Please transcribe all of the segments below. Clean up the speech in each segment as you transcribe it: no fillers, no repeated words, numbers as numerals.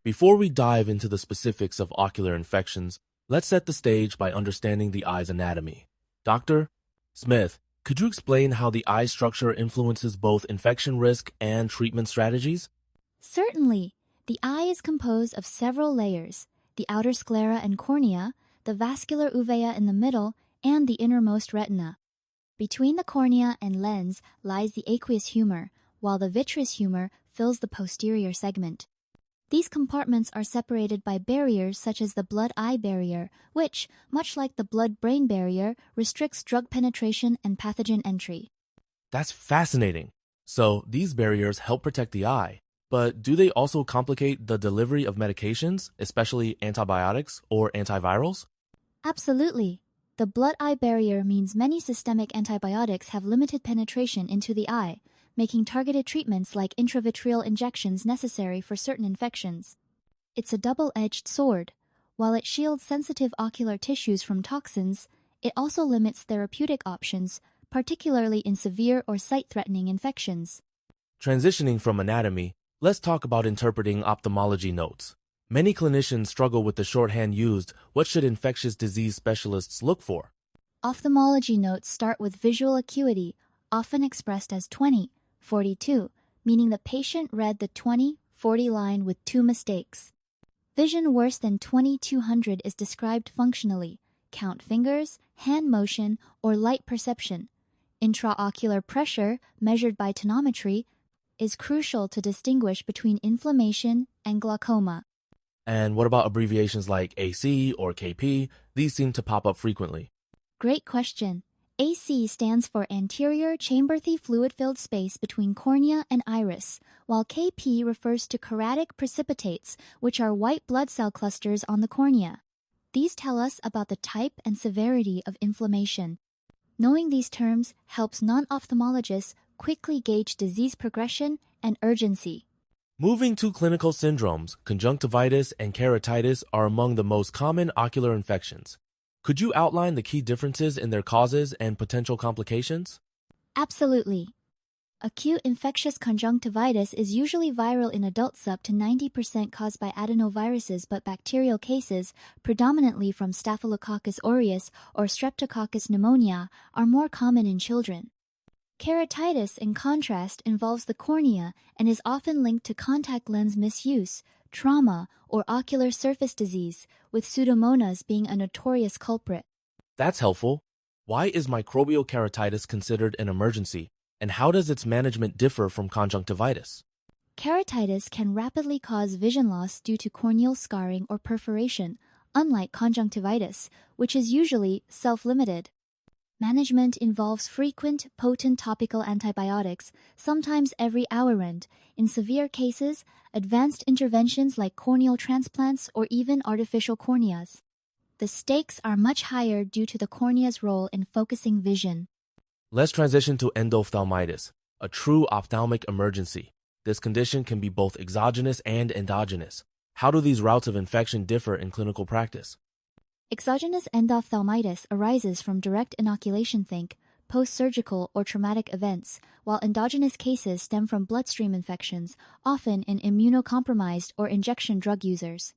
Before we dive into the specifics of ocular infections, let's set the stage by understanding the eye's anatomy. Dr. Smith, could you explain how the eye structure influences both infection risk and treatment strategies? Certainly. The eye is composed of several layers: the outer sclera and cornea, the vascular uvea in the middle, and the innermost retina. Between the cornea and lens lies the aqueous humor, while the vitreous humor fills the posterior segment. These compartments are separated by barriers such as the blood-eye barrier, which, much like the blood-brain barrier, restricts drug penetration and pathogen entry. That's fascinating. So, these barriers help protect the eye, but do they also complicate the delivery of medications, especially antibiotics or antivirals? Absolutely. The blood-eye barrier means many systemic antibiotics have limited penetration into the eye, making targeted treatments like intravitreal injections necessary for certain infections. It's a double-edged sword. While it shields sensitive ocular tissues from toxins, it also limits therapeutic options, particularly in severe or sight-threatening infections. Transitioning from anatomy, let's talk about interpreting ophthalmology notes. Many clinicians struggle with the shorthand used. What should infectious disease specialists look for? Ophthalmology notes start with visual acuity, often expressed as 20/42, meaning the patient read the 20/40 line with two mistakes. Vision worse than 20/200 is described functionally: count fingers, hand motion, or light perception. Intraocular pressure, measured by tonometry, is crucial to distinguish between inflammation and glaucoma. And what about abbreviations like AC or KP? These seem to pop up frequently. Great question. AC stands for anterior chamber-thy fluid-filled space between cornea and iris, while KP refers to keratic precipitates, which are white blood cell clusters on the cornea. These tell us about the type and severity of inflammation. Knowing these terms helps non-ophthalmologists quickly gauge disease progression and urgency. Moving to clinical syndromes, conjunctivitis and keratitis are among the most common ocular infections. Could you outline the key differences in their causes and potential complications? Absolutely. Acute infectious conjunctivitis is usually viral in adults, up to 90% caused by adenoviruses, but bacterial cases, predominantly from Staphylococcus aureus or Streptococcus pneumonia, are more common in children. Keratitis, in contrast, involves the cornea and is often linked to contact lens misuse, trauma, or ocular surface disease, with Pseudomonas being a notorious culprit. That's helpful. Why is microbial keratitis considered an emergency, and how does its management differ from conjunctivitis? Keratitis can rapidly cause vision loss due to corneal scarring or perforation, unlike conjunctivitis, which is usually self-limited. Management involves frequent, potent topical antibiotics, sometimes every hour, and, in severe cases, advanced interventions like corneal transplants or even artificial corneas. The stakes are much higher due to the cornea's role in focusing vision. Let's transition to endophthalmitis, a true ophthalmic emergency. This condition can be both exogenous and endogenous. How do these routes of infection differ in clinical practice? Exogenous endophthalmitis arises from direct inoculation, think post-surgical or traumatic events, while endogenous cases stem from bloodstream infections, often in immunocompromised or injection drug users.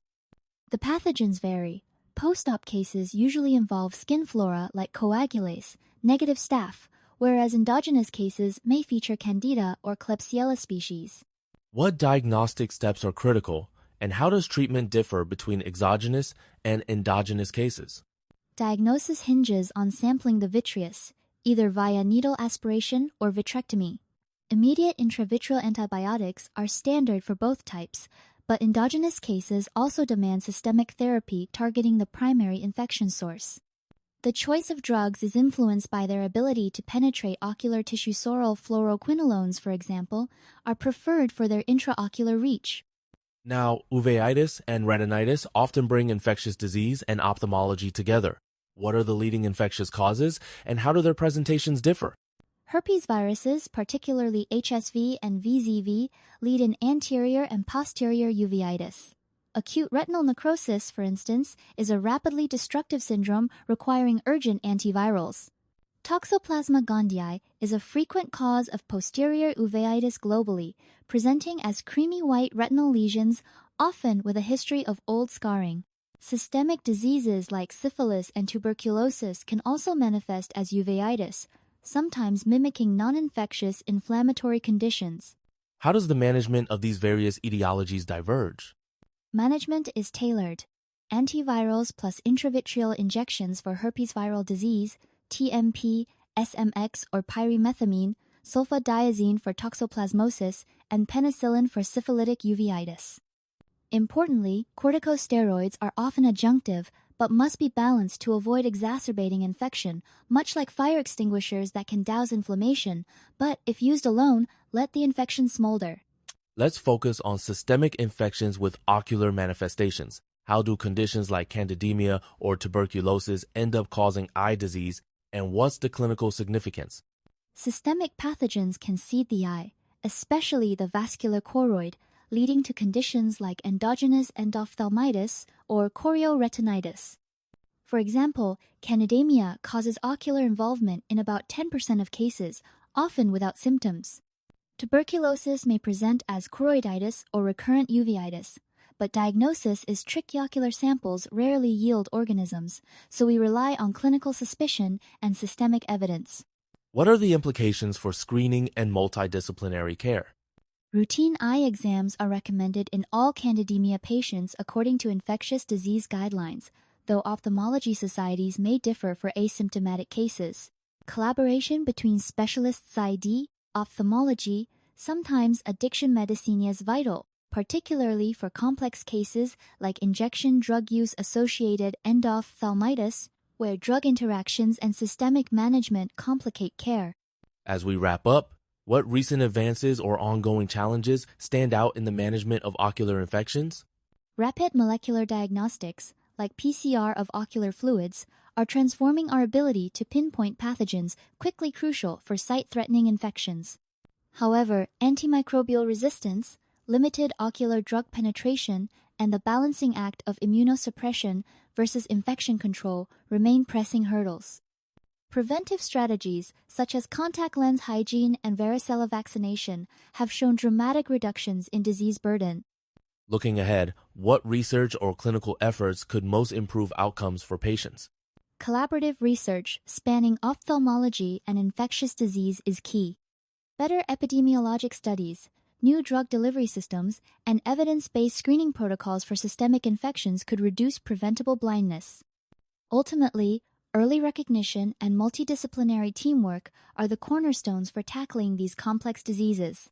The pathogens vary. Post-op cases usually involve skin flora like coagulase, negative staph, whereas endogenous cases may feature Candida or Klebsiella species. What diagnostic steps are critical, and how does treatment differ between exogenous and endogenous cases? Diagnosis hinges on sampling the vitreous, either via needle aspiration or vitrectomy. Immediate intravitreal antibiotics are standard for both types, but endogenous cases also demand systemic therapy targeting the primary infection source. The choice of drugs is influenced by their ability to penetrate ocular tissue. Oral fluoroquinolones, for example, are preferred for their intraocular reach. Now, uveitis and retinitis often bring infectious disease and ophthalmology together. What are the leading infectious causes, and how do their presentations differ? Herpes viruses, particularly HSV and VZV, lead in anterior and posterior uveitis. Acute retinal necrosis, for instance, is a rapidly destructive syndrome requiring urgent antivirals. Toxoplasma gondii is a frequent cause of posterior uveitis globally, presenting as creamy white retinal lesions, often with a history of old scarring. Systemic diseases like syphilis and tuberculosis can also manifest as uveitis, sometimes mimicking non-infectious inflammatory conditions. How does the management of these various etiologies diverge? Management is tailored. Antivirals plus intravitreal injections for herpes viral disease, TMP, SMX or pyrimethamine, sulfadiazine for toxoplasmosis, and penicillin for syphilitic uveitis. Importantly, corticosteroids are often adjunctive, but must be balanced to avoid exacerbating infection, much like fire extinguishers that can douse inflammation, but if used alone, let the infection smolder. Let's focus on systemic infections with ocular manifestations. How do conditions like candidemia or tuberculosis end up causing eye disease, and what's the clinical significance? Systemic pathogens can seed the eye, especially the vascular choroid, leading to conditions like endogenous endophthalmitis or chorioretinitis. For example, candidemia causes ocular involvement in about 10% of cases, often without symptoms. Tuberculosis may present as choroiditis or recurrent uveitis, but diagnosis is tricky. Ocular samples rarely yield organisms, so we rely on clinical suspicion and systemic evidence. What are the implications for screening and multidisciplinary care? Routine eye exams are recommended in all candidemia patients according to infectious disease guidelines, though ophthalmology societies may differ for asymptomatic cases. Collaboration between specialists ID, ophthalmology, sometimes addiction medicine is vital, particularly for complex cases like injection drug use associated endophthalmitis, where drug interactions and systemic management complicate care. As we wrap up, what recent advances or ongoing challenges stand out in the management of ocular infections? Rapid molecular diagnostics, like PCR of ocular fluids, are transforming our ability to pinpoint pathogens, quickly crucial for sight-threatening infections. However, antimicrobial resistance, limited ocular drug penetration, and the balancing act of immunosuppression versus infection control remain pressing hurdles. Preventive strategies such as contact lens hygiene and varicella vaccination have shown dramatic reductions in disease burden. Looking ahead, what research or clinical efforts could most improve outcomes for patients? Collaborative research spanning ophthalmology and infectious disease is key. Better epidemiologic studies, new drug delivery systems, and evidence-based screening protocols for systemic infections could reduce preventable blindness. Ultimately, early recognition and multidisciplinary teamwork are the cornerstones for tackling these complex diseases.